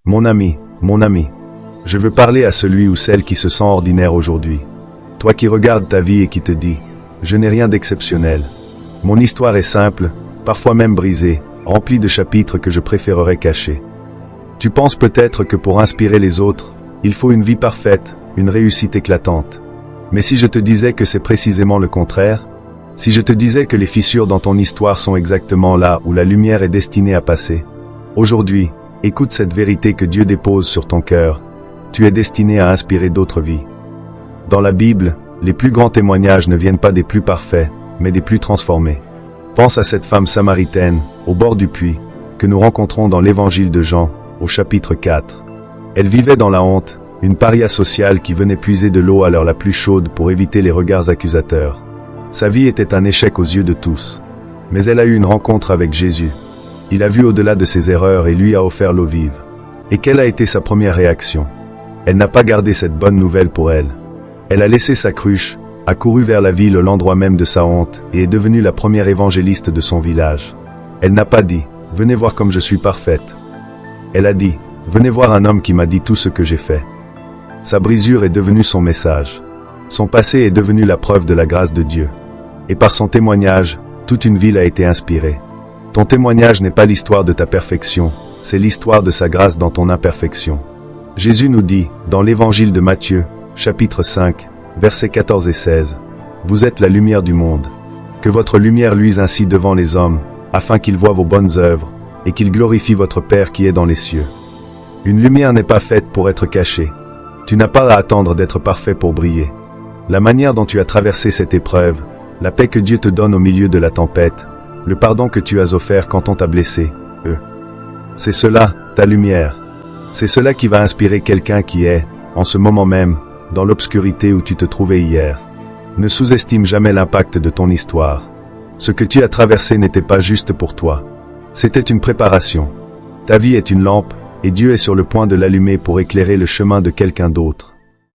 Mon ami, je veux parler à celui ou celle qui se sent ordinaire aujourd'hui. Toi qui regardes ta vie et qui te dis, je n'ai rien d'exceptionnel. Mon histoire est simple, parfois même brisée, remplie de chapitres que je préférerais cacher. Tu penses peut-être que pour inspirer les autres, il faut une vie parfaite, une réussite éclatante. Mais si je te disais que c'est précisément le contraire, si je te disais que les fissures dans ton histoire sont exactement là où la lumière est destinée à passer, aujourd'hui, écoute cette vérité que Dieu dépose sur ton cœur. Tu es destiné à inspirer d'autres vies. Dans la Bible, les plus grands témoignages ne viennent pas des plus parfaits, mais des plus transformés. Pense à cette femme samaritaine, au bord du puits, que nous rencontrons dans l'évangile de Jean, au chapitre 4. Elle vivait dans la honte, une paria sociale qui venait puiser de l'eau à l'heure la plus chaude pour éviter les regards accusateurs. Sa vie était un échec aux yeux de tous. Mais elle a eu une rencontre avec Jésus. Il a vu au-delà de ses erreurs et lui a offert l'eau vive. Et quelle a été sa première réaction? Elle n'a pas gardé cette bonne nouvelle pour elle. Elle a laissé sa cruche, a couru vers la ville, l'endroit même de sa honte, et est devenue la première évangéliste de son village. Elle n'a pas dit « Venez voir comme je suis parfaite ». Elle a dit « Venez voir un homme qui m'a dit tout ce que j'ai fait ». Sa brisure est devenue son message. Son passé est devenu la preuve de la grâce de Dieu. Et par son témoignage, toute une ville a été inspirée. Ton témoignage n'est pas l'histoire de ta perfection, c'est l'histoire de sa grâce dans ton imperfection. Jésus nous dit, dans l'évangile de Matthieu, chapitre 5, versets 14 et 16, « Vous êtes la lumière du monde. Que votre lumière luise ainsi devant les hommes, afin qu'ils voient vos bonnes œuvres, et qu'ils glorifient votre Père qui est dans les cieux. » Une lumière n'est pas faite pour être cachée. Tu n'as pas à attendre d'être parfait pour briller. La manière dont tu as traversé cette épreuve, la paix que Dieu te donne au milieu de la tempête, le pardon que tu as offert quand on t'a blessé, c'est cela, ta lumière. C'est cela qui va inspirer quelqu'un qui est, en ce moment même, dans l'obscurité où tu te trouvais hier. Ne sous-estime jamais l'impact de ton histoire. Ce que tu as traversé n'était pas juste pour toi. C'était une préparation. Ta vie est une lampe, et Dieu est sur le point de l'allumer pour éclairer le chemin de quelqu'un d'autre.